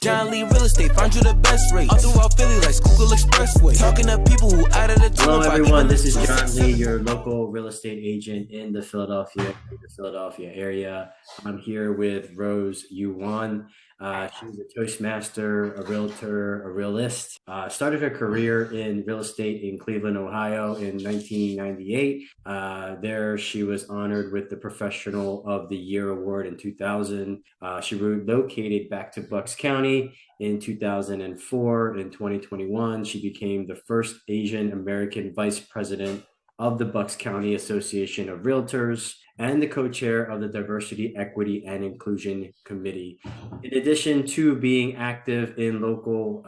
John Lee Real Estate, find you the best rates. All throughout Philly like Schuylkill Expressway. Talking to people who out of the Hello everyone, this is John Lee, your local real estate agent in the Philadelphia area. I'm here with Rose Yuan. She's a Toastmaster, a realtor, a realist. Started her career in real estate in Cleveland, Ohio in 1998. There she was honored with the Professional of the Year Award in 2000. She relocated back to Bucks County in 2004. In 2021, she became the first Asian American vice president of the Bucks County Association of Realtors and the co-chair of the Diversity, Equity, and Inclusion Committee. In addition to being active in local,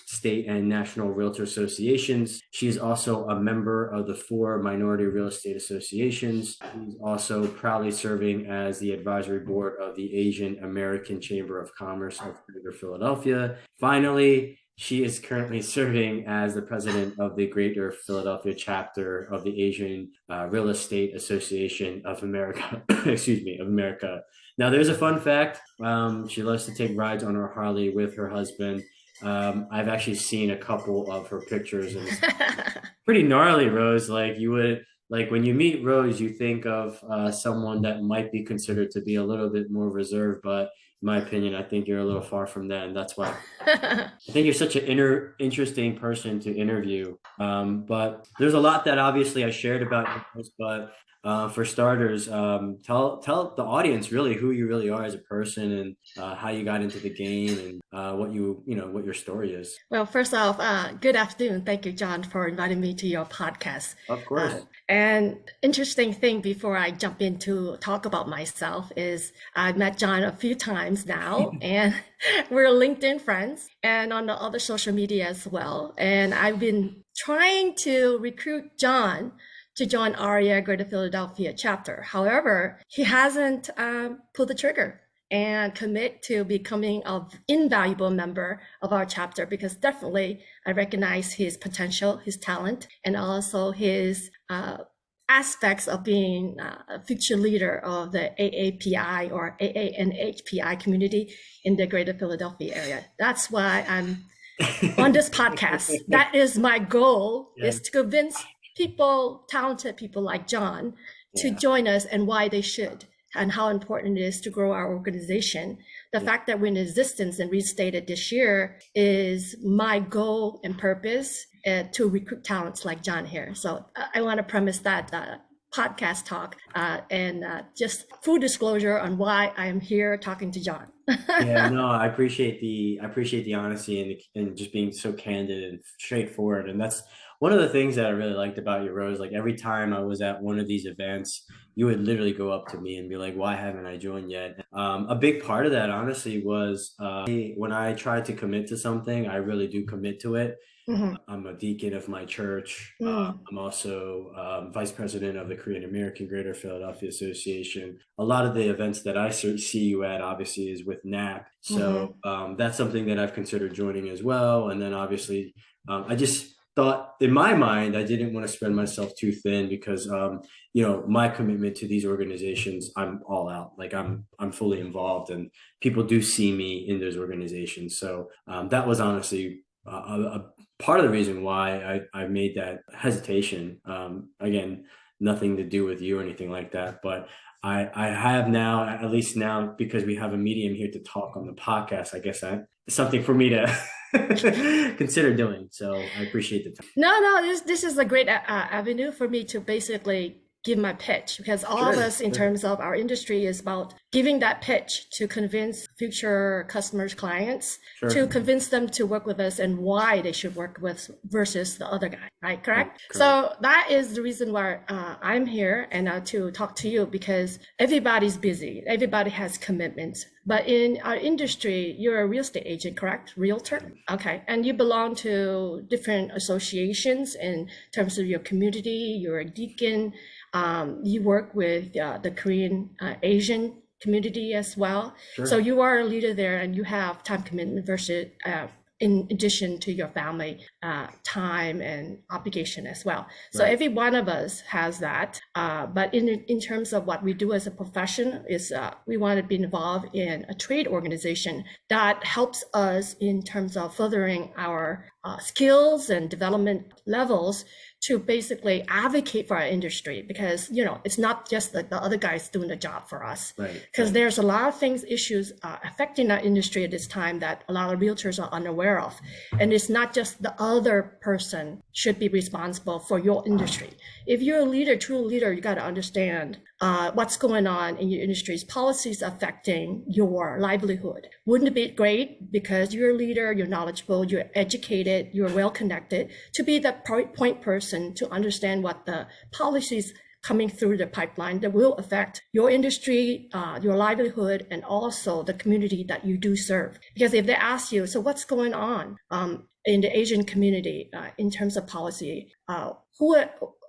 state, and national realtor associations, she's also a member of the 4 minority real estate associations. She's also proudly serving as the advisory board of the Asian American Chamber of Commerce of Greater Philadelphia. Finally, she is currently serving as the president of the Greater Philadelphia chapter of the Asian Real Estate Association of America. of America. Now, there's a fun fact. She loves to take rides on her Harley with her husband. I've actually seen a couple of her pictures, and it's pretty gnarly, Rose. Like when you meet Rose, you think of someone that might be considered to be a little bit more reserved, but in my opinion, I think you're a little far from that, and that's why I think you're such an interesting person to interview. But there's a lot that obviously I shared about you, but for starters, tell the audience really who you really are as a person, and how you got into the game, and what your story is. Well, first off, good afternoon. Thank you, John, for inviting me to your podcast. Of course. And interesting thing before I jump into talk about myself is I've met John a few times now, and we're LinkedIn friends and on the other social media as well. And I've been trying to recruit John to join ARIA Greater Philadelphia chapter. However, he hasn't pulled the trigger and commit to becoming an invaluable member of our chapter, because definitely I recognize his potential, his talent, and also his aspects of being a future leader of the AAPI or AANHPI community in the Greater Philadelphia area. That's why I'm on this podcast. That is my goal, is to convince people, talented people like John, to join us, and why they should, and how important it is to grow our organization. The fact that we're in existence and restated this year is my goal and purpose, to recruit talents like John here. So I want to premise that podcast talk, and just full disclosure on why I am here talking to John. Yeah, no, I appreciate the honesty and just being so candid and straightforward. And that's one of the things that I really liked about you, Rose. Like every time I was at one of these events, you would literally go up to me and be like, why haven't I joined yet? A big part of that, honestly, was when I try to commit to something, I really do commit to it. Mm-hmm. I'm a deacon of my church. I'm also vice president of the Korean American Greater Philadelphia Association. A lot of the events that I see you at, obviously, is with NAP. So that's something that I've considered joining as well. And then obviously, I just thought in my mind, I didn't want to spread myself too thin, because my commitment to these organizations, I'm all out. Like I'm fully involved, and people do see me in those organizations. So that was honestly a part of the reason why I made that hesitation. Again, nothing to do with you or anything like that, but I have now, at least now, because we have a medium here to talk on the podcast, I guess it's something for me to consider doing. So I appreciate the time. No, this is a great avenue for me to basically give my pitch, because all of us in terms of our industry is about giving that pitch to convince future customers, clients, to convince them to work with us and why they should work with versus the other guy, right? Correct? So that is the reason why I'm here, and to talk to you, because everybody's busy. Everybody has commitments. But in our industry, you're a real estate agent, correct? Realtor? Okay. And you belong to different associations in terms of your community. You're a deacon. You work with the Korean Asian community as well. So you are a leader there, and you have time commitment versus in addition to your family time and obligation as well. So every one of us has that. But in terms of what we do as a profession is we want to be involved in a trade organization that helps us in terms of furthering our skills and development levels to basically advocate for our industry, because it's not just the other guys doing the job for us, because there's a lot of issues affecting our industry at this time that a lot of realtors are unaware of, and it's not just the other person should be responsible for your industry. If you're a leader, true leader, you got to understand what's going on in your industry's policies affecting your livelihood. Wouldn't it be great, because you're a leader, you're knowledgeable, you're educated, you're well connected, to be the point person to understand what the policies coming through the pipeline that will affect your industry, your livelihood, and also the community that you do serve. Because if they ask you, so what's going on in the Asian community in terms of policy, how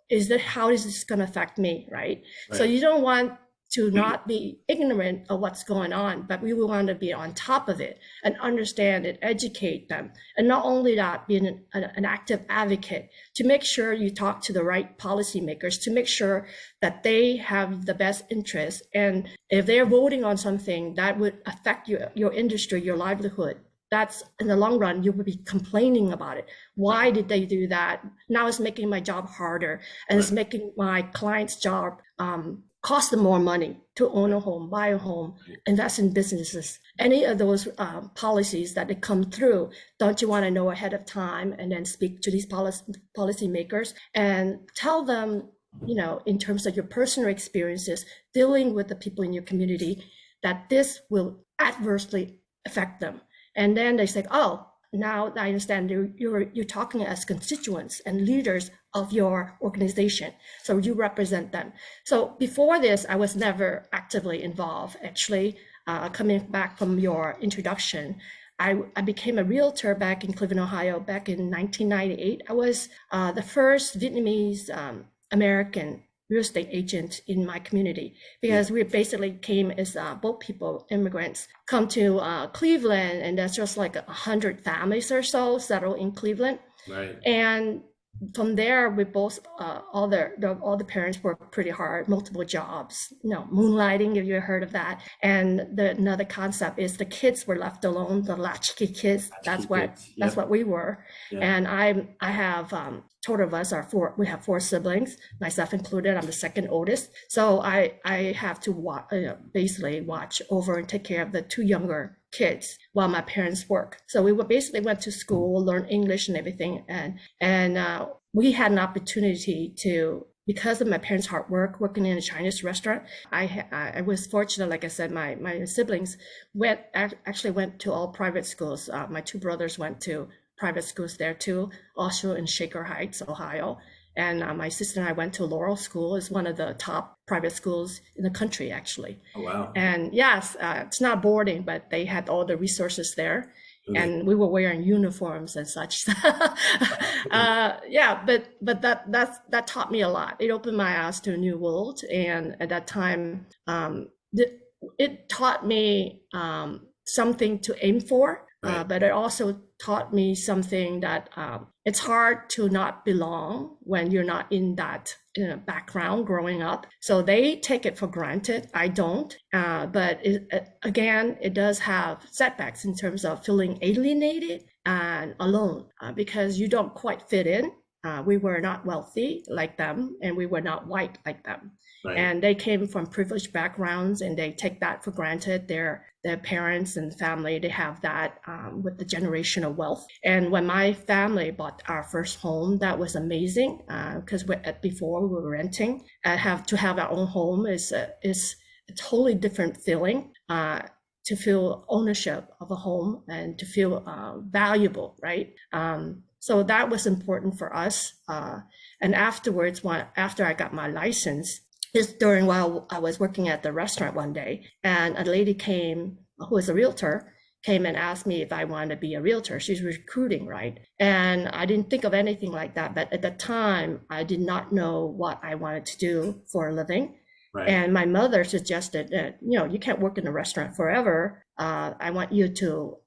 is this going to affect me, right? So you don't want to not be ignorant of what's going on, but we want to be on top of it and understand it, educate them. And not only that, be an active advocate to make sure you talk to the right policymakers to make sure that they have the best interest. And if they're voting on something that would affect your industry, your livelihood, that's in the long run, you will be complaining about it. Why did they do that? Now it's making my job harder, and it's making my client's job cost them more money to own a home, buy a home, invest in businesses. Any of those policies that they come through, don't you want to know ahead of time and then speak to these policymakers and tell them, in terms of your personal experiences dealing with the people in your community, that this will adversely affect them. And then they say, oh, now I understand you're talking as constituents and leaders of your organization. So you represent them. So before this, I was never actively involved. Actually, coming back from your introduction, I became a realtor back in Cleveland, Ohio, back in 1998. I was the first Vietnamese American real estate agent in my community, because we basically came as boat people, immigrants, come to Cleveland, and there's just like 100 families or so settled in Cleveland. And from there, we both, all the parents worked pretty hard, multiple jobs, moonlighting, if you heard of that. And another concept is the kids were left alone, the latchkey kids. That's what we were. And I have, total of us we have 4 siblings, myself included. I'm the second oldest. So I have to basically watch over and take care of the 2 younger kids while my parents work. So we basically went to school, learned English and everything. And we had an opportunity to, because of my parents' hard work working in a Chinese restaurant, I was fortunate. Like I said, my siblings actually went to all private schools. My 2 brothers went to private schools there too, also in Shaker Heights, Ohio. And my sister and I went to Laurel School. It's one of the top private schools in the country, actually. Oh, wow. And yes, it's not boarding, but they had all the resources there. And we were wearing uniforms and such. But that taught me a lot. It opened my eyes to a new world. And at that time, it taught me something to aim for. But it also taught me something that it's hard to not belong when you're not in that background growing up. So they take it for granted. I don't. But it does have setbacks in terms of feeling alienated and alone because you don't quite fit in. We were not wealthy like them, and we were not white like them. And they came from privileged backgrounds, and they take that for granted. Their parents and family, they have that with the generational wealth. And when my family bought our first home, that was amazing because before we were renting. To have our own home is a totally different feeling. To feel ownership of a home and to feel valuable, right? So that was important for us. And afterwards, after I got my license, while I was working at the restaurant one day, and a lady came, who was a realtor, came and asked me if I wanted to be a realtor. She's recruiting, right? And I didn't think of anything like that. But at the time, I did not know what I wanted to do for a living. And my mother suggested that, you can't work in a restaurant forever. I want you to,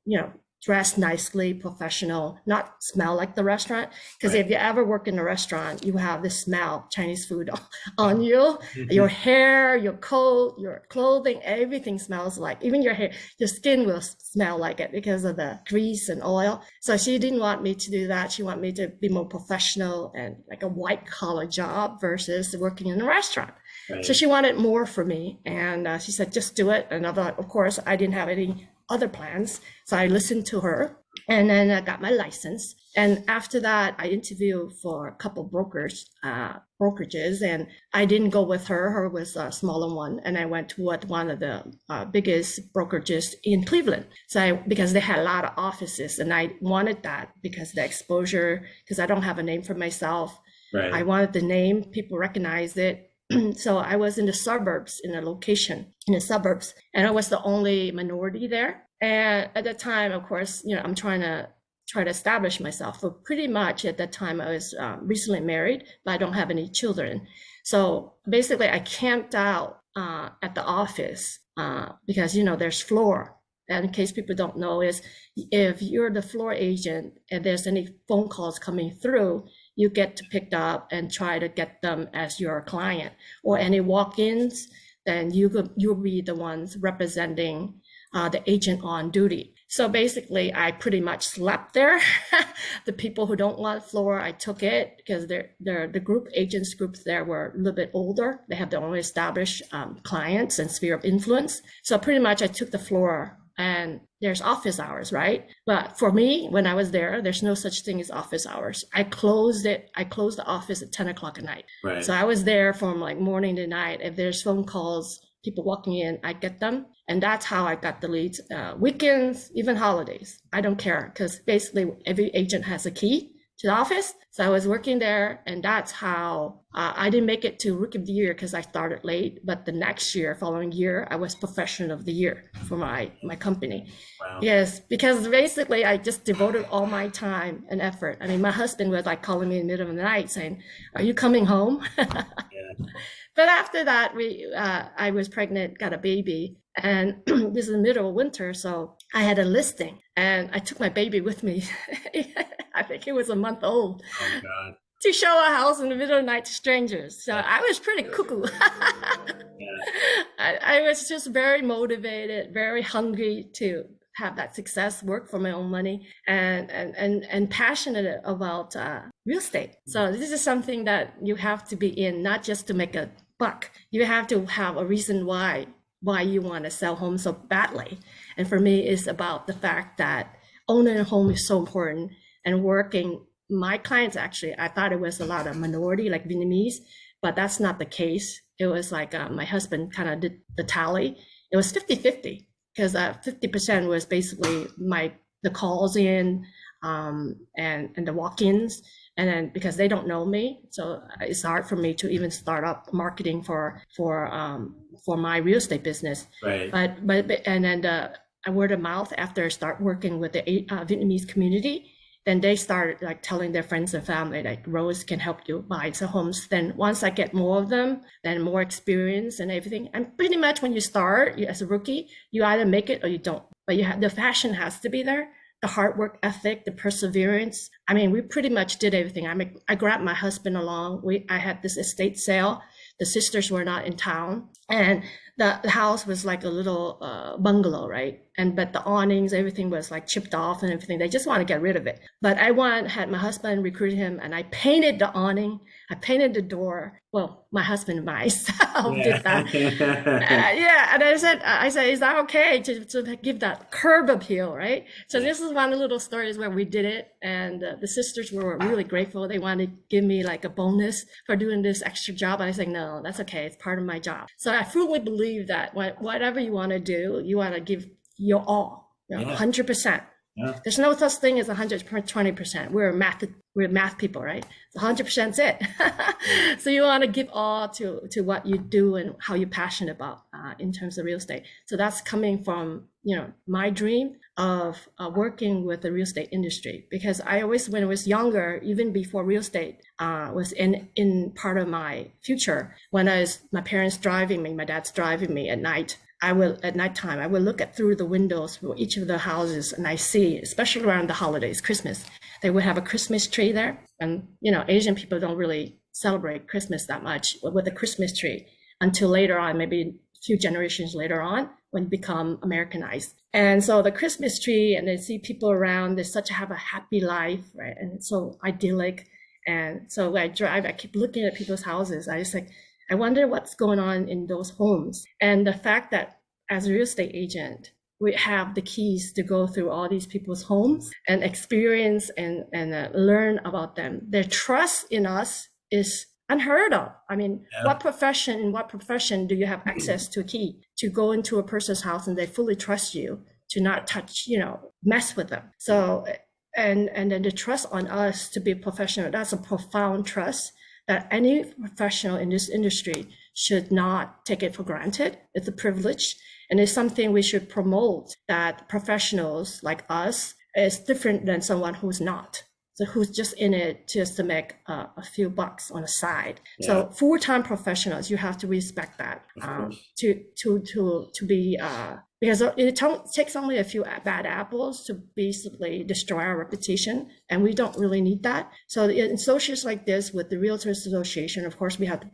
dress nicely, professional, not smell like the restaurant. Because if you ever work in a restaurant, you have this smell, Chinese food on you. Your hair, your coat, your clothing, everything smells like, even your hair, your skin will smell like it because of the grease and oil. So she didn't want me to do that. She wanted me to be more professional and like a white collar job versus working in a restaurant. Right. So she wanted more for me. And she said, just do it. And I thought, of course, I didn't have any other plans. So I listened to her, and then I got my license. And after that, I interviewed for a couple brokerages, and I didn't go with her. Her was a smaller one. And I went to one of the biggest brokerages in Cleveland. Because they had a lot of offices, and I wanted that because the exposure, because I don't have a name for myself. Right. I wanted the name, people recognized it. So I was in the suburbs, in a location in the suburbs, and I was the only minority there. And at the time, of course, I'm trying to establish myself. So pretty much at that time, I was recently married, but I don't have any children. So basically, I camped out at the office because there's floor. And in case people don't know, is if you're the floor agent and there's any phone calls coming through, you get to pick up and try to get them as your client, or any walk-ins, then you'll be the ones representing the agent on duty. So basically, I pretty much slept there. The people who don't want floor, I took it because the group agents groups there were a little bit older. They have their own established clients and sphere of influence. So pretty much I took the floor. And there's office hours, right? But for me, when I was there, there's no such thing as office hours. I closed the office at 10 o'clock at night. Right. So I was there from like morning to night. If there's phone calls, people walking in, I get them. And that's how I got the leads. Weekends, even holidays, I don't care, because basically every agent has a key to the office. So I was working there, and that's how I didn't make it to Rookie of the Year because I started late. But the next year, following year, I was Professional of the Year for my company. Wow. Yes, because basically I just devoted all my time and effort. I mean, my husband was like calling me in the middle of the night saying, "Are you coming home?" Yeah. But after that, I was pregnant, got a baby, and this is the middle of winter, so I had a listing, and I took my baby with me. I think it was a month old. Oh God. To show a house in the middle of the night to strangers. So I was pretty cuckoo. I was just very motivated, very hungry to have that success, work for my own money, and passionate about real estate. So this is something that you have to be in, not just to make a buck. You have to have a reason why you want to sell homes so badly. And for me, it's about the fact that owning a home is so important, and working. My clients, actually, I thought it was a lot of minority, like Vietnamese, but that's not the case. It was like my husband kind of did the tally. It was 50-50, because 50% was basically the calls in and the walk-ins. And then because they don't know me, so it's hard for me to even start up marketing for my real estate business. Right. But and then the word of mouth, after I start working with the Vietnamese community, then they started like telling their friends and family, like, Rose can help you buy some homes. Then once I get more of them, then more experience and everything. And pretty much when you start as a rookie, you either make it or you don't. But the passion has to be there, the hard work ethic, the perseverance. I mean, we pretty much did everything. I grabbed my husband along. I had this estate sale. The sisters were not in town, and the house was like a little bungalow, right? But the awnings, everything was like chipped off and everything. They just want to get rid of it. But had my husband recruit him, and I painted the awning. I painted the door. Well, my husband and myself did that. And I said, is that okay to give that curb appeal, right? So this is one of the little stories where we did it, and the sisters were really grateful. They wanted to give me like a bonus for doing this extra job. And I said, no, that's okay. It's part of my job. So I fully believe that whatever you want to do, you want to give your all, 100%. Yeah. There's no such thing as 120%. We're math people, right? So 100% is it. So you want to give all to what you do and how you're passionate about in terms of real estate. So that's coming from my dream of working with the real estate industry, because I always, when I was younger, even before real estate was in part of my future, when my parents driving me, my dad's driving me at night, I will at nighttime, I will look at through the windows for each of the houses, and I see, especially around the holidays, Christmas, they would have a Christmas tree there. And, Asian people don't really celebrate Christmas that much with a Christmas tree until later on, maybe a few generations later on, when it become Americanized. And so the Christmas tree, and they see people around, they have a happy life, right? And it's so idyllic. And so when I drive, I keep looking at people's houses. I wonder what's going on in those homes. And the fact that as a real estate agent, we have the keys to go through all these people's homes and experience and learn about them. Their trust in us is unheard of. I mean, Yeah. in what profession do you have access to a key to go into a person's house and they fully trust you to not touch, mess with them? So, and then the trust on us to be professional, that's a profound trust that any professional in this industry should not take it for granted. It's a privilege, and it's something we should promote, that professionals like us is different than someone who's not. So who's just in it just to make a few bucks on the side. Yeah. So full-time professionals, you have to respect that to be because it takes only a few bad apples to basically destroy our reputation, and we don't really need that. So in associations like this with the Realtors Association, of course, we have to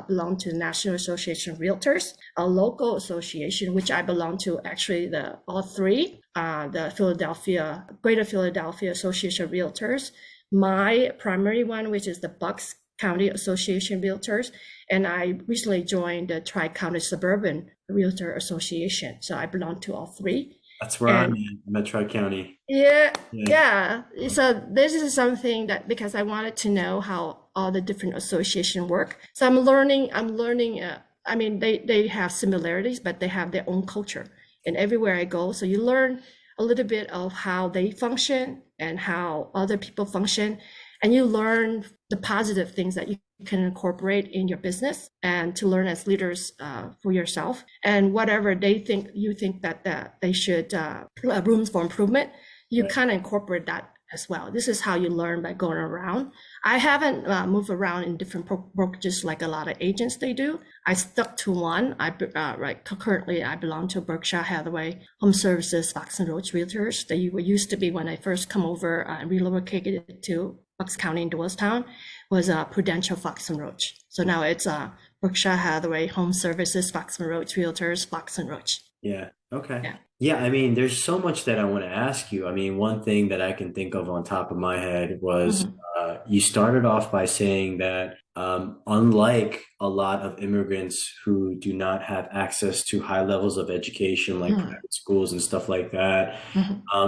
belong to the National Association of Realtors, a local association, which I belong to, actually all three, the Greater Philadelphia Association of Realtors, my primary one, which is the Bucks County Association of Realtors, and I recently joined the Tri-County Suburban Realtor Association. So I belong to all three. That's where I'm at Tri-County. Yeah. So this is something that, because I wanted to know how all the different associations work. So I'm learning, I mean, they have similarities, but they have their own culture. And everywhere I go, so you learn a little bit of how they function and how other people function. And you learn the positive things that you can incorporate in your business, and to learn as leaders for yourself. And whatever you think that they should rooms for improvement, you kind of incorporate that as well. This is how you learn, by going around. I haven't moved around in different brokerages like a lot of agents they do. I stuck to one. Currently I belong to Berkshire Hathaway Home Services Fox and Roach Realtors. They used to be, when I first come over and relocated to Bucks County in Doylestown, was Prudential Fox and Roach. So now it's Berkshire Hathaway Home Services Fox and Roach Realtors Fox and Roach. Yeah. Okay. Yeah. I mean, there's so much that I want to ask you. I mean, one thing that I can think of on top of my head was you started off by saying that unlike a lot of immigrants who do not have access to high levels of education, like private schools and stuff like that,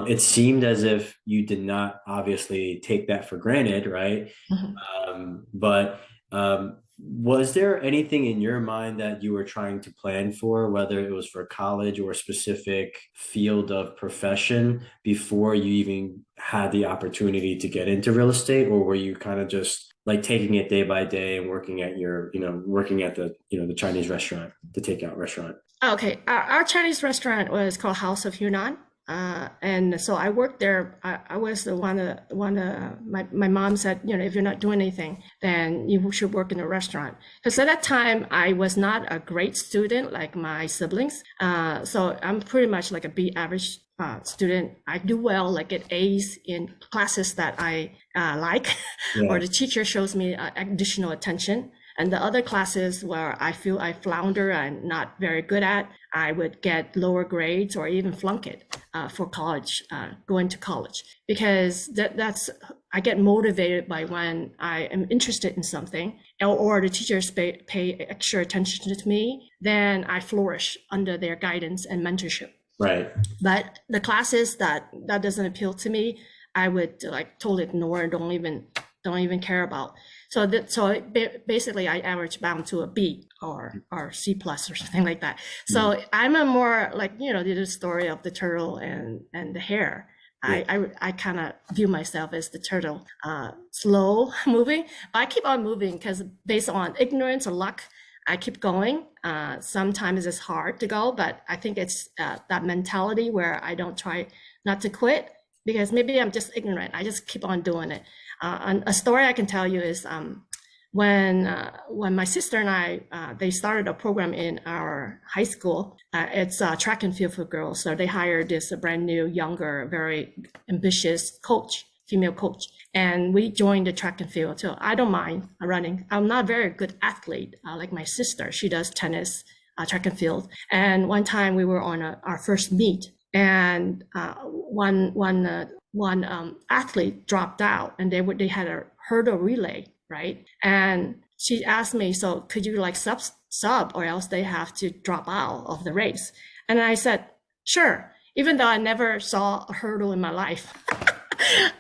it seemed as if you did not obviously take that for granted, right? But was there anything in your mind that you were trying to plan for, whether it was for college or a specific field of profession, before you even had the opportunity to get into real estate? Or were you kind of just like taking it day by day and working at the Chinese restaurant, the takeout restaurant? Okay. Our Chinese restaurant was called House of Hunan. And so I worked there. I was the one, my mom said, if you're not doing anything, then you should work in a restaurant. Because at that time, I was not a great student like my siblings. So I'm pretty much like a B average student. I do well, like get A's in classes that I like, or the teacher shows me additional attention. And the other classes where I feel I flounder and not very good at, I would get lower grades or even flunk it for college, going to college. Because I get motivated by when I am interested in something, or the teachers pay extra attention to me, then I flourish under their guidance and mentorship. Right. But the classes that doesn't appeal to me, I would totally ignore and don't even care about. So basically I average bound to a B or C plus or something like that. So I'm a more the story of the turtle and the hare. I kind of view myself as the turtle, slow moving, but I keep on moving because based on ignorance or luck, I keep going. Sometimes it's hard to go, but I think it's that mentality where I don't try not to quit, because maybe I'm just ignorant. I just keep on doing it. And a story I can tell you is when my sister and I they started a program in our high school. It's track and field for girls. So they hired this brand new, younger, very ambitious coach, female coach, and we joined the track and field. So I don't mind running. I'm not a very good athlete like my sister. She does tennis, track and field. And one time we were on our first meet, and one athlete dropped out, and they had a hurdle relay, right? And she asked me, so could you like sub, or else they have to drop out of the race? And I said, sure, even though I never saw a hurdle in my life.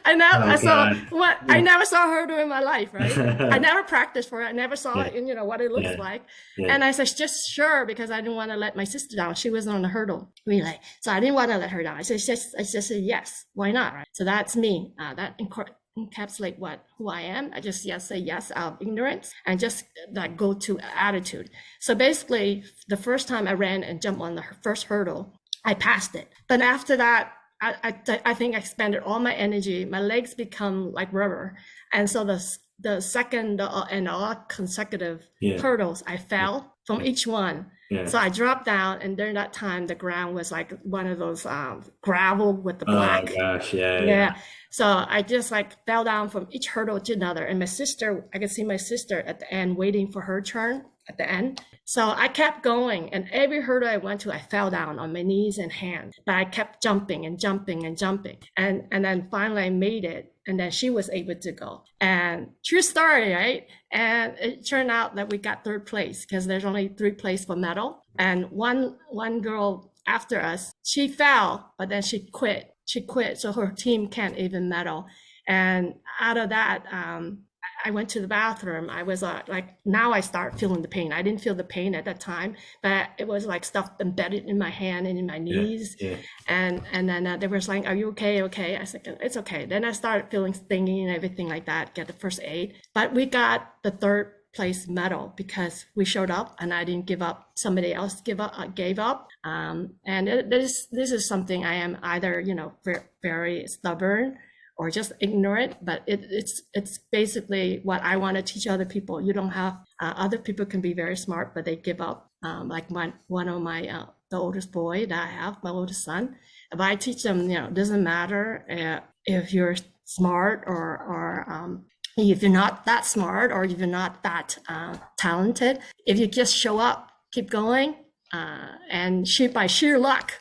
I never saw a hurdle in my life, right? I never practiced for it. I never saw it, you know, what it looks like. And I said, just sure, because I didn't want to let my sister down. She was on the hurdle relay. So I didn't want to let her down. I just said, yes, why not? Right? So that's me. That encapsulate who I am. I just say yes out of ignorance and just like go to attitude. So basically the first time I ran and jumped on the first hurdle, I passed it. But after that, I think I expended all my energy. My legs become like rubber. And so the second and all consecutive hurdles, I fell from each one. So I dropped down, and during that time, the ground was like one of those gravel with the black. Oh gosh, yeah. So I just like fell down from each hurdle to another. And my sister, I could see my sister at the end waiting for her turn at the end. So I kept going, and every hurdle I went to, I fell down on my knees and hands. But I kept jumping and jumping and jumping. And then finally I made it. And then she was able to go. And true story, right? And it turned out that we got third place because there's only 3 places for medal. And one girl after us, she fell, but then she quit. So her team can't even medal. And out of that, I went to the bathroom. I was like, now I start feeling the pain. I didn't feel the pain at that time, but it was like stuff embedded in my hand and in my knees. And then they were saying, are you okay? Okay. I said, it's okay. Then I started feeling stinging and everything like that, get the first aid. But we got the third place medal because we showed up and I didn't give up. Somebody else gave up. And this is something I am either, you know, very stubborn or just ignorant, but it's basically what I want to teach other people. You don't have, other people can be very smart, but they give up. Like one of my, the oldest boy that I have, my oldest son, if I teach them, you know, it doesn't matter if you're smart or if you're not that smart or if you're not that talented, if you just show up, keep going, and by sheer luck,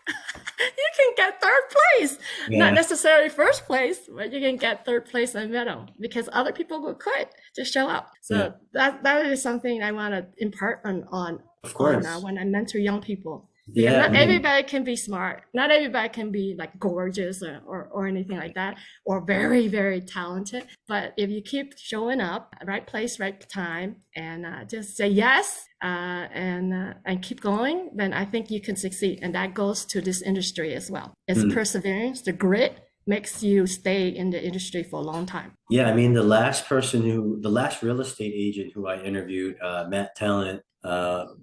you can get third place. Not necessarily first place, but you can get third place and medal because other people will quit to show up. So that is something I want to impart on of course, when I mentor young people. Not everybody can be smart. Not everybody can be like gorgeous or anything like that, or very, very talented. But if you keep showing up, right place, right time, and just say yes and keep going, then I think you can succeed. And that goes to this industry as well. It's perseverance, the grit makes you stay in the industry for a long time. Yeah, I mean, the last real estate agent who I interviewed, Matt Talent,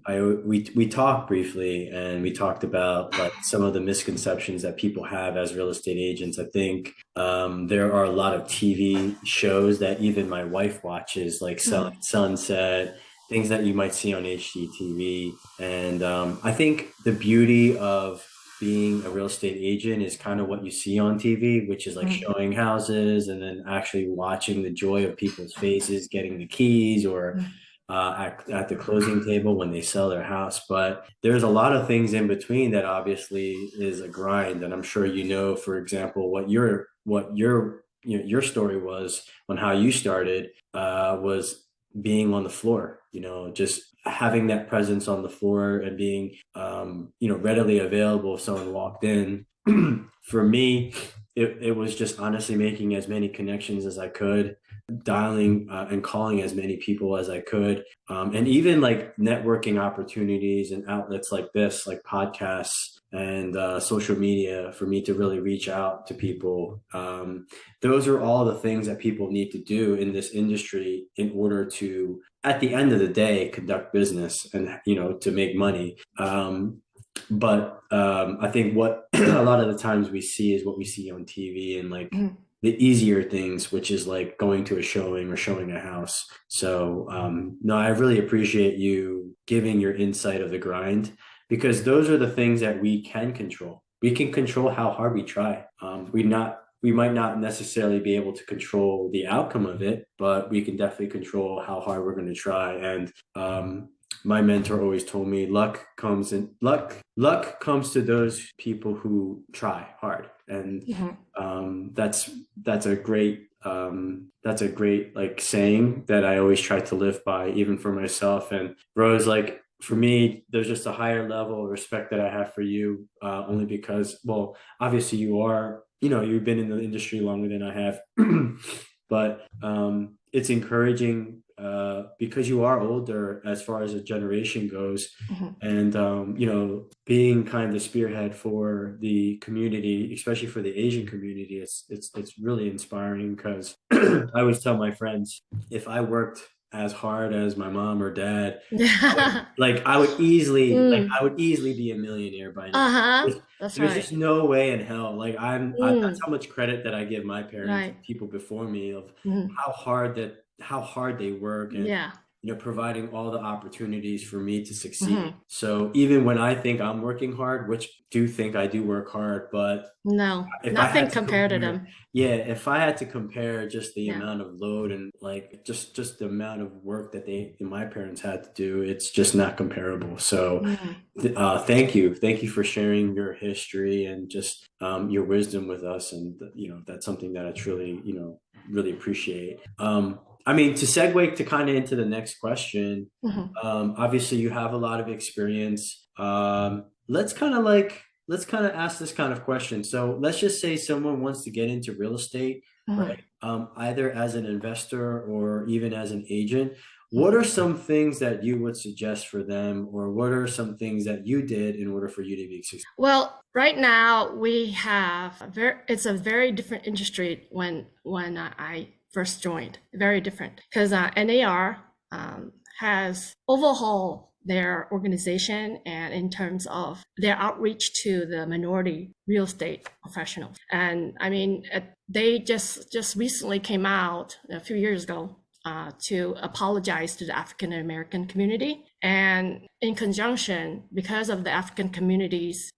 we talked briefly and we talked about like some of the misconceptions that people have as real estate agents. I think there are a lot of TV shows that even my wife watches, like Selling Sunset, things that you might see on HGTV. And I think the beauty of being a real estate agent is kind of what you see on TV, which is like showing houses and then actually watching the joy of people's faces, getting the keys or at the closing table when they sell their house. But there's a lot of things in between that obviously is a grind. And I'm sure, you know, for example, what your story was on how you started was being on the floor, you know, just having that presence on the floor and being, you know, readily available if someone walked in. For me, it was just honestly making as many connections as I could, dialing and calling as many people as I could, and even like networking opportunities and outlets like this, like podcasts and social media, for me to really reach out to people. Those are all the things that people need to do in this industry in order to, at the end of the day, conduct business and, you know, to make money. But I think what a lot of the times we see is what we see on TV and like the easier things, which is like going to a showing or showing a house. So no, I really appreciate you giving your insight of the grind, because those are the things that we can control. We can control how hard we try. We might not necessarily be able to control the outcome of it, but we can definitely control how hard we're going to try. And my mentor always told me luck comes to those people who try hard. And that's a great like saying that I always try to live by, even for myself. And Rose, like for me, there's just a higher level of respect that I have for you, only because, well, obviously you've been in the industry longer than I have, but it's encouraging because you are older as far as a generation goes, and being kind of the spearhead for the community, especially for the Asian community, it's really inspiring. Because I always tell my friends, if I worked as hard as my mom or dad, I would easily be a millionaire by now. That's There's right. just no way in hell. That's how much credit that I give my parents Right. and people before me, of how hard they work, and Yeah. providing all the opportunities for me to succeed. So even when I think I'm working hard, which do think I do work hard, but No, if I nothing had to compared to compare, them. yeah, if I had to compare just the Yeah. amount of load and like just the amount of work that my parents had to do, it's just not comparable. So thank you for sharing your history and just your wisdom with us. And that's something that I truly really appreciate. I mean, to segue to kind of into the next question, obviously you have a lot of experience. Let's kind of ask this kind of question. So let's just say someone wants to get into real estate, right? Either as an investor or even as an agent. What are some things that you would suggest for them, or what are some things that you did in order for you to be successful? Well, right now we have it's a very different industry when I first joined. Very different, because NAR has overhauled their organization, and in terms of their outreach to the minority real estate professionals. And I mean, they just recently came out a few years ago to apologize to the African American community. And in conjunction, because of the African community's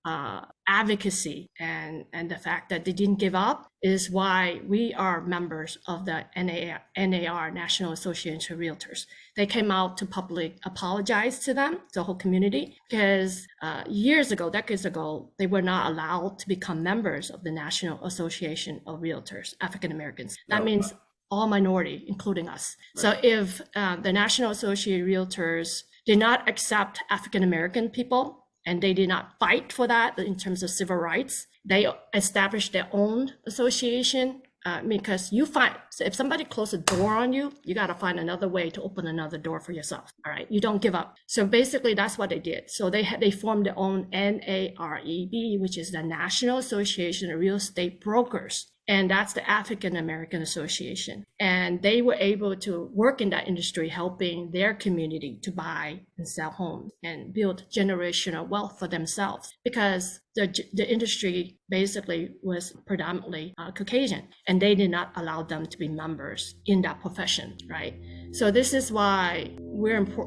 advocacy and the fact that they didn't give up, is why we are members of the NAR, National Association of Realtors. They came out to publicly apologize to them, the whole community, because decades ago, they were not allowed to become members of the National Association of Realtors, African Americans. That means all minority, including us. Right. So if the National Association of Realtors did not accept African American people, and they did not fight for that in terms of civil rights, they established their own association. Because if somebody closes a door on you, you got to find another way to open another door for yourself. All right, you don't give up. So basically, that's what they did. So they formed their own NAREB, which is the National Association of Real Estate Brokers. And that's the African American Association. And they were able to work in that industry, helping their community to buy and sell homes and build generational wealth for themselves, because the industry basically was predominantly Caucasian, and they did not allow them to be members in that profession, right? So this is why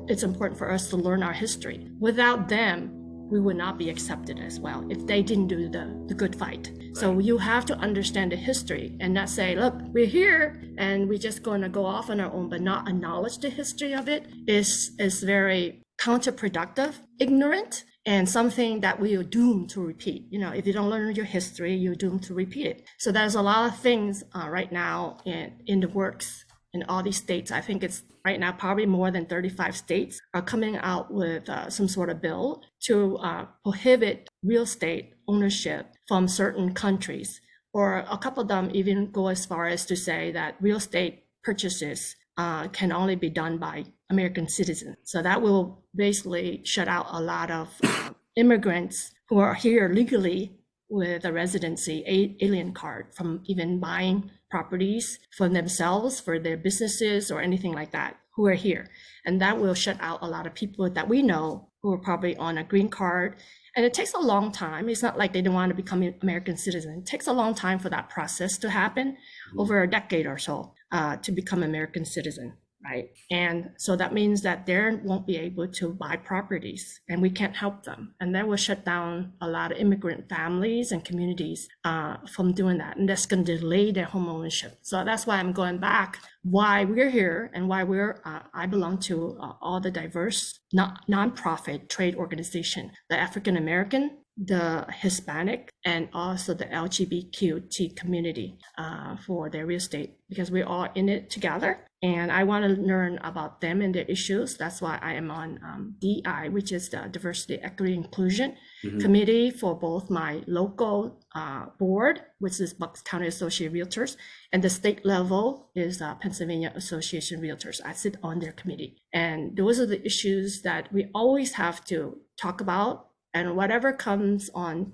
it's important for us to learn our history. Without them, we would not be accepted as well if they didn't do the good fight. Right. So you have to understand the history and not say, look, we're here and we're just going to go off on our own, but not acknowledge the history of it is very counterproductive, ignorant, and something that we are doomed to repeat. If you don't learn your history, you're doomed to repeat it. So there's a lot of things right now in the works in all these states. I think it's right now probably more than 35 states are coming out with some sort of bill to prohibit real estate ownership from certain countries, or a couple of them even go as far as to say that real estate purchases can only be done by American citizens. So that will basically shut out a lot of immigrants who are here legally with a residency alien card from even buying properties for themselves, for their businesses, or anything like that, who are here. And that will shut out a lot of people that we know who are probably on a green card And it takes a long time. It's not like they don't want to become an American citizen. It takes a long time for that process to happen, over a decade or so, to become American citizen, right? And so that means that they won't be able to buy properties, and we can't help them. And that will shut down a lot of immigrant families and communities from doing that. And that's going to delay their home ownership. So that's why I'm going back, why we're here and why I belong to all the diverse nonprofit trade organization, the African American, the Hispanic, and also the LGBTQ community for their real estate, because we're all in it together. And I want to learn about them and their issues. That's why I am on DI, which is the Diversity, Equity, Inclusion Committee for both my local board, which is Bucks County Associate Realtors, and the state level is Pennsylvania Association Realtors. I sit on their committee. And those are the issues that we always have to talk about, and whatever comes on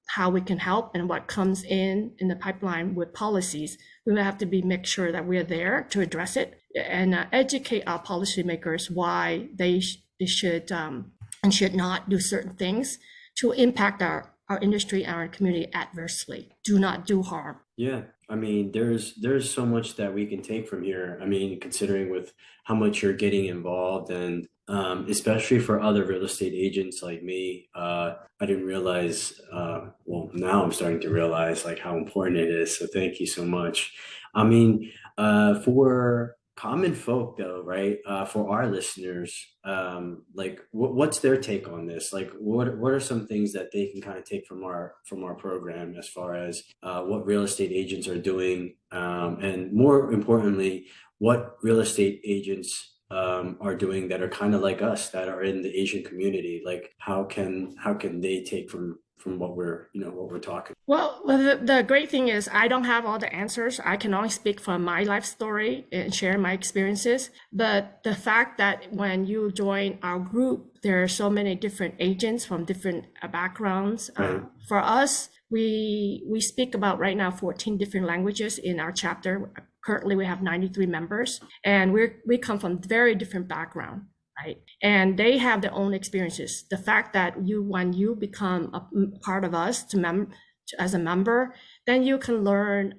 how we can help and what comes in the pipeline with policies, we will have to make sure that we're there to address it and educate our policymakers why they should and should not do certain things to impact our industry and our community adversely. Do not do harm. Yeah, I mean, there's so much that we can take from here. I mean, considering with how much you're getting involved, and especially for other real estate agents like me, I didn't realize, well, now I'm starting to realize like how important it is. So thank you so much. I mean, for common folk though, right? For our listeners, like what's their take on this? Like what are some things that they can kind of take from our program as far as what real estate agents are doing, and more importantly, what real estate agents are doing that are kind of like us, that are in the Asian community? Like how can they take from what we're talking? Well, the great thing is I don't have all the answers. I can only speak from my life story and share my experiences. But the fact that when you join our group, there are so many different agents from different backgrounds. Right. For us, we speak about right now 14 different languages in our chapter. Currently, we have 93 members, and we come from very different backgrounds. Right. And they have their own experiences. The fact that when you become a part of us as a member, then you can learn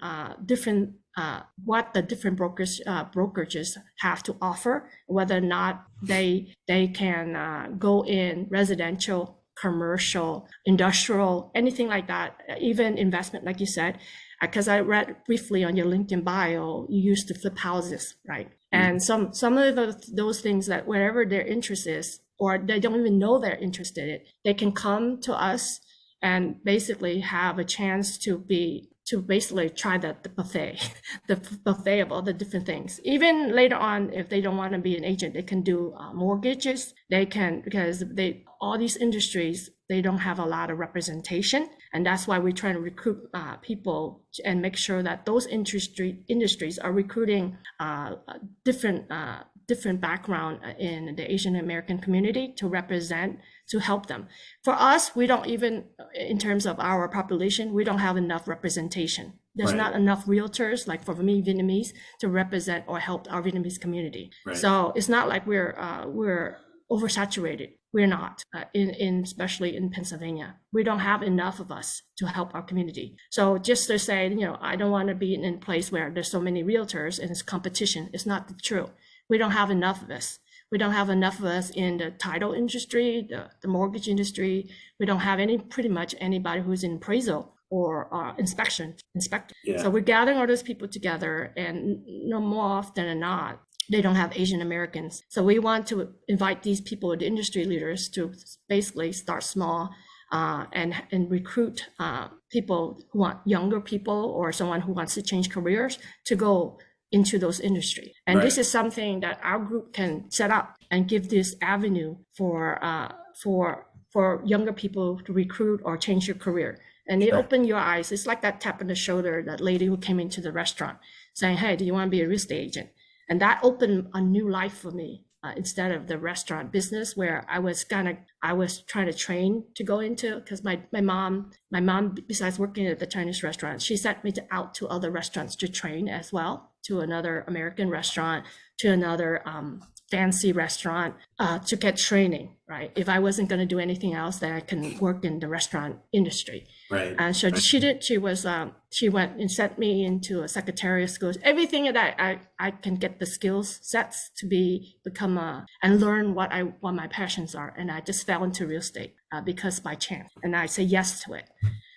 what the different brokerages have to offer, whether or not they can go in residential, commercial, industrial, anything like that, even investment, like you said. Because I read briefly on your LinkedIn bio, you used to flip houses, right? And some of those things that wherever their interest is, or they don't even know they're interested in, they can come to us and basically have a chance to basically try the buffet, the buffet of all the different things. Even later on, if they don't want to be an agent, they can do mortgages. They can, because all these industries, they don't have a lot of representation. And that's why we're trying to recruit people and make sure that those industries are recruiting different background in the Asian American community to represent, to help them. For us, we don't even, in terms of our population, we don't have enough representation. There's Right. not enough realtors, like for me, Vietnamese, to represent or help our Vietnamese community. Right. So it's not like we're oversaturated. We're not, especially in Pennsylvania. We don't have enough of us to help our community. So just to say, I don't want to be in a place where there's so many realtors and it's competition. It's not true. We don't have enough of us. We don't have enough of us in the title industry, the mortgage industry. We don't have pretty much anybody who's in appraisal or inspector. Yeah. So we're gathering all those people together, and no more often than not, they don't have Asian Americans. So we want to invite these people, the industry leaders, to basically start small and recruit people who want younger people or someone who wants to change careers to go into those industries. And Right. this is something that our group can set up and give this avenue for younger people to recruit or change your career. And it Sure. opened your eyes. It's like that tap on the shoulder, that lady who came into the restaurant saying, hey, do you want to be a real estate agent? And that opened a new life for me, instead of the restaurant business where I was trying to train to go into, because my mom, besides working at the Chinese restaurant, she sent me out to other restaurants to train as well. to another American restaurant, to another fancy restaurant to get training, right? If I wasn't going to do anything else, then I can work in the restaurant industry. Right. And so she did. She went and sent me into a secretarial schools. Everything that I can get the skills sets to become and learn what my passions are. And I just fell into real estate because by chance, and I say yes to it.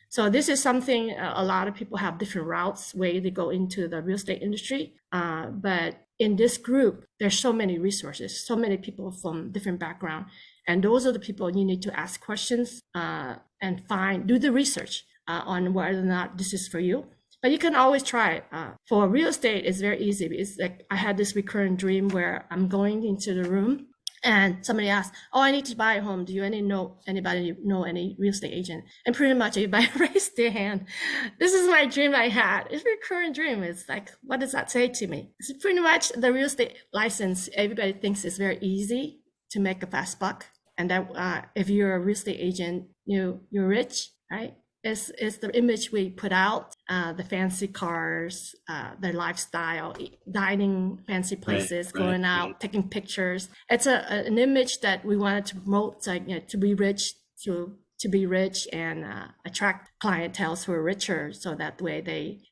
So this is something a lot of people have different routes way they go into the real estate industry. But in this group, there's so many resources, so many people from different background. And those are the people you need to ask questions and do the research on whether or not this is for you. But you can always try it. For real estate, it's very easy. It's like I had this recurrent dream where I'm going into the room and somebody asked, "Oh, I need to buy a home. Do you anybody know any real estate agent?" And pretty much everybody raised their hand. This is my dream I had. It's a recurrent dream. It's like, what does that say to me? It's pretty much the real estate license. Everybody thinks it's very easy to make a fast buck, and that if you're a real estate agent, you're rich, right? It's the image we put out, the fancy cars, their lifestyle, dining fancy places, going out, taking pictures. It's an image that we wanted to promote, like, to be rich, to be rich and attract clienteles who are richer, so that way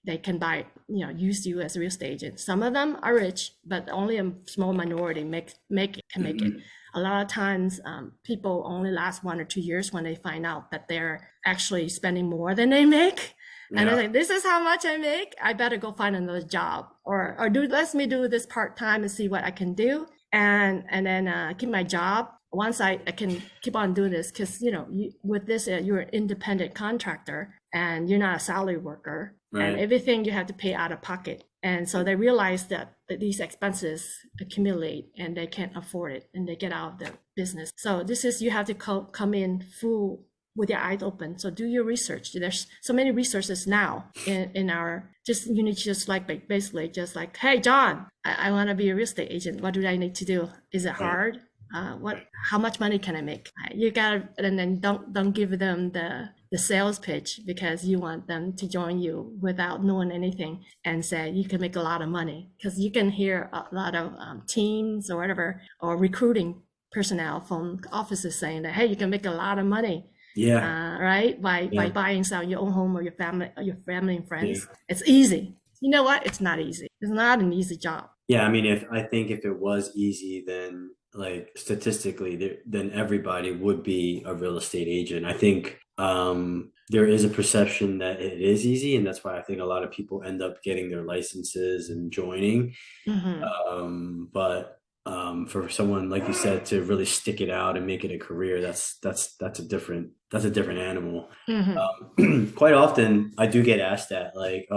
they can buy, use you as a real estate agent. Some of them are rich, but only a small minority can make it. A lot of times people only last 1 or 2 years when they find out that they're actually spending more than they make. Yeah. And they're like, this is how much I make. I better go find another job or let me do this part-time and see what I can do. And then keep my job. Once I can keep on doing this, because, with this, you're an independent contractor and you're not a salary worker. Right. And everything you have to pay out of pocket. And so they realize that these expenses accumulate and they can't afford it and they get out of the business. So you have to come in full with your eyes open. So do your research. There's so many resources now in our, you need just basically just like, hey, John, I want to be a real estate agent. What do I need to do? Is it hard? How much money can I make? You gotta, and then don't give them the sales pitch because you want them to join you without knowing anything and say you can make a lot of money, because you can hear a lot of teams or whatever, or recruiting personnel from offices saying that, hey, you can make a lot of money. Yeah. Right. By buying and selling your own home or your family and friends. Yeah. It's easy. You know what? It's not easy. It's not an easy job. Yeah. I mean, if it was easy, then statistically, then everybody would be a real estate agent. I think there is a perception that it is easy, and that's why I think a lot of people end up getting their licenses and joining. Mm-hmm. But for someone, like you said, to really stick it out and make it a career, that's a different animal. Mm-hmm. Quite often I do get asked that, like,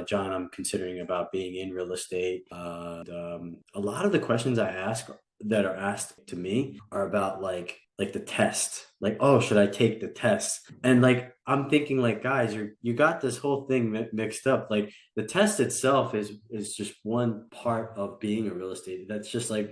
John, I'm considering about being in real estate. A lot of the questions that are asked to me are about like the test, like, oh, should I take the test? And like, I'm thinking, like, guys, you got this whole thing mixed up. Like, the test itself is just one part of being a real estate. That's just like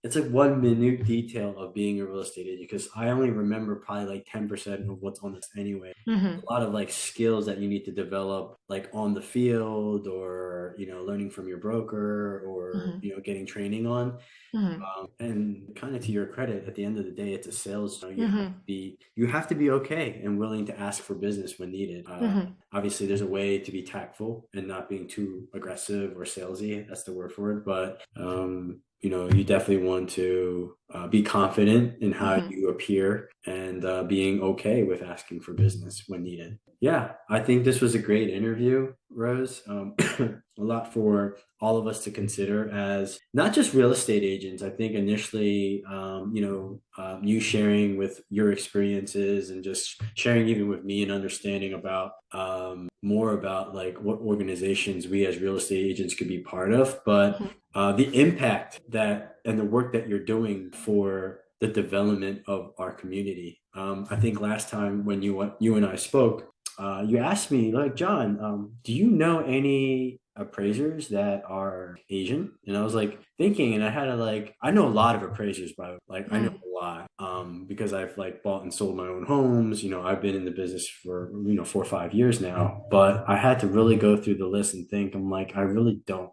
it's like one minute detail of being a real estate agent, because I only remember probably like 10% of what's on this anyway. Mm-hmm. A lot of like skills that you need to develop, like on the field, or learning from your broker, or mm-hmm. Getting training on. Mm-hmm. And kind of to your credit, at the end of the day, it's a sales. Mm-hmm. You have to be okay and willing to ask for business when needed. Mm-hmm. Obviously, there's a way to be tactful and not being too aggressive or salesy. That's the word for it. But you definitely want to be confident in how mm-hmm. you appear, and being okay with asking for business when needed. Yeah, I think this was a great interview, Rose. A lot for all of us to consider as not just real estate agents. I think initially, you sharing with your experiences and just sharing even with me and understanding about more about like what organizations we as real estate agents could be part of, but the impact and the work that you're doing for the development of our community. I think last time when you and I spoke, you asked me, like, John, do you know any appraisers that are Asian. And I was like thinking, and I had to like, I know a lot of appraisers, by the way. Like I know a lot, because I've like bought and sold my own homes. I've been in the business for 4 or 5 years now, but I had to really go through the list and think. I'm like, I really don't.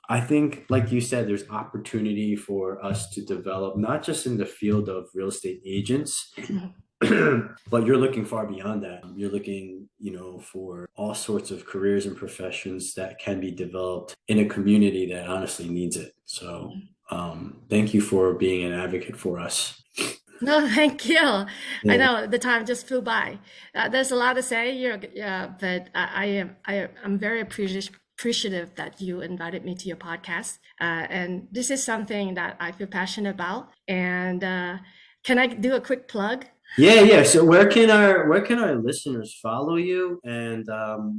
I think, like you said, there's opportunity for us to develop, not just in the field of real estate agents, but you're looking far beyond that. You're looking, for all sorts of careers and professions that can be developed in a community that honestly needs it. So, thank you for being an advocate for us. No, thank you. I Yeah. know the time just flew by. There's a lot to say, yeah, but I'm very appreciative that you invited me to your podcast. And this is something that I feel passionate about. And can I do a quick plug? Yeah. So where can our listeners follow you, and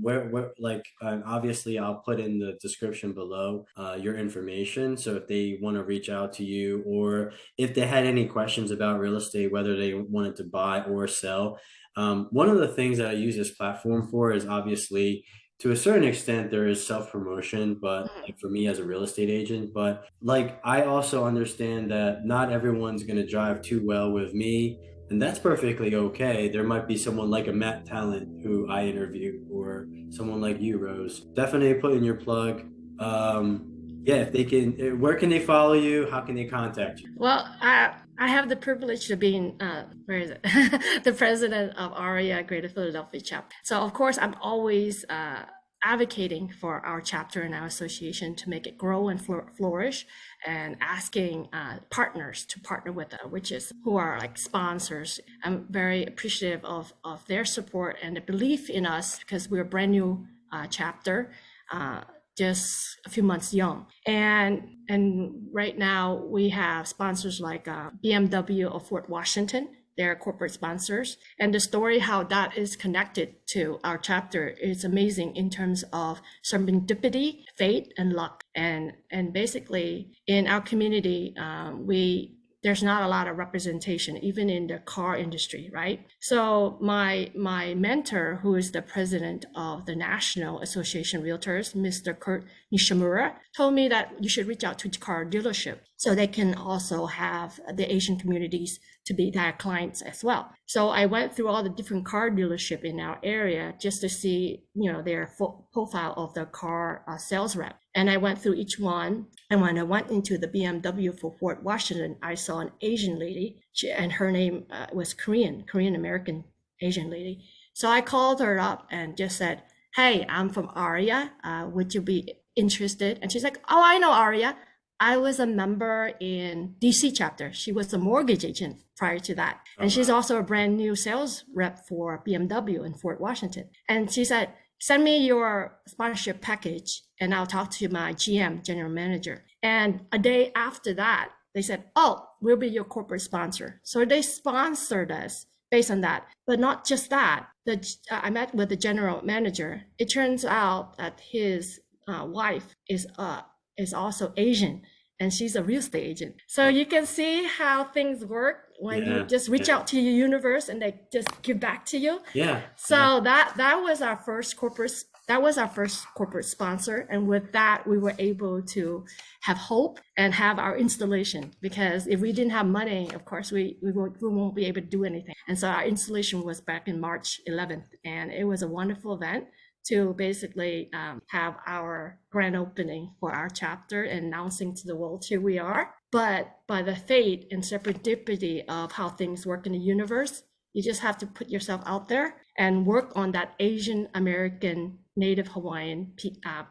where like obviously I'll put in the description below your information. So if they want to reach out to you, or if they had any questions about real estate, whether they wanted to buy or sell, one of the things that I use this platform for is obviously, to a certain extent, there is self promotion, but like for me as a real estate agent, but like I also understand that not everyone's going to drive too well with me, and that's perfectly okay. There might be someone like a Matt Talent who I interviewed, or someone like you, Rose. Definitely put in your plug. Yeah, if they can, where can they follow you? How can they contact you? Well, I have the privilege of being where is it? The president of ARIA Greater Philadelphia chapter. So of course, I'm always advocating for our chapter and our association to make it grow and flourish, and asking partners to partner with us, which is who are like sponsors. I'm very appreciative of their support and the belief in us, because we're a brand new chapter. Just a few months young, and right now we have sponsors like BMW of Fort Washington. They're corporate sponsors, and the story how that is connected to our chapter is amazing in terms of serendipity, fate, and luck. And basically in our community, there's not a lot of representation, even in the car industry, right? So my mentor, who is the president of the National Association of Realtors, Mr. Kurt Nishimura, told me that you should reach out to car dealership so they can also have the Asian communities to be their clients as well. So I went through all the different car dealership in our area just to see, their profile of the car sales rep. And I went through each one. And when I went into the BMW for Fort Washington, I saw an Asian lady, and her name was Korean American Asian lady. So I called her up and just said, "Hey, I'm from ARIA. Would you be interested?" And she's like, "Oh, I know ARIA. I was a member in DC chapter." She was a mortgage agent prior to that. And she's also a brand new sales rep for BMW in Fort Washington. And she said, "Send me your sponsorship package and I'll talk to my GM, general manager." And a day after that, they said, "Oh, we'll be your corporate sponsor." So they sponsored us based on that. But not just that. I met with the general manager. It turns out that his wife is also Asian, and she's a real estate agent. So you can see how things work when you just reach out to your universe and they just give back to you. Yeah. So that was our first corporate sponsor, and with that we were able to have hope and have our installation, because if we didn't have money, of course we won't be able to do anything. And so our installation was back in March 11th, and it was a wonderful event to basically have our grand opening for our chapter and announcing to the world, here we are. But by the fate and serendipity of how things work in the universe, you just have to put yourself out there and work on that Asian American, Native Hawaiian,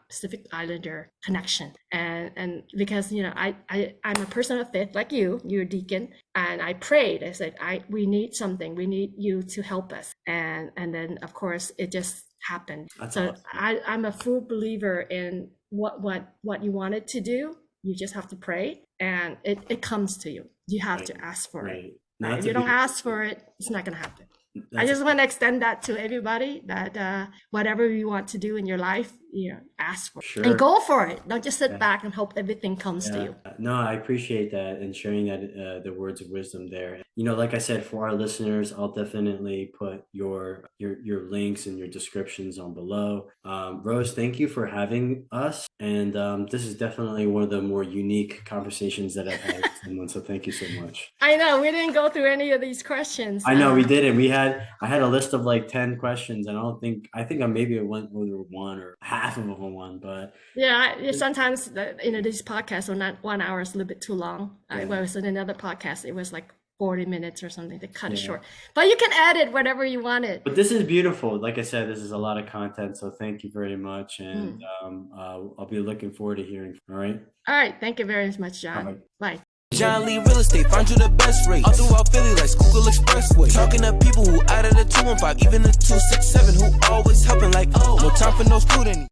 Pacific Islander connection. And because, I'm a person of faith like you're a deacon, and I prayed. I said, we need something. We need you to help us. And then of course it just happened. That's so awesome. I'm a full believer in what you wanted to do. You just have to pray, and it comes to you. You have to ask for it. No, If you don't ask for it, it's not going to happen. I just want to extend that to everybody that whatever you want to do in your life, ask for it. Sure. And go for it. Don't just sit back and hope everything comes to you. No, I appreciate that and sharing that the words of wisdom there. Like I said, for our listeners, I'll definitely put your links and your descriptions on below. Rose, thank you for having us. And this is definitely one of the more unique conversations that I've had with someone. So thank you so much. I know we didn't go through any of these questions. I know we didn't. I had a list of like 10 questions, and I think I maybe went over one or half of them one, but sometimes these podcasts are not 1 hour, is a little bit too long. I was in another podcast, it was like 40 minutes or something to cut it short, but you can edit whatever you wanted. But this is beautiful. Like I said, this is a lot of content, so thank you very much, and I'll be looking forward to hearing. All right, thank you very much, John. Right. Bye. John Lee Real Estate, find you the best rate. All throughout Philly like Schuylkill Expressway. Talking to people who out of the 215, even the 267, who always helping like, no time for no student.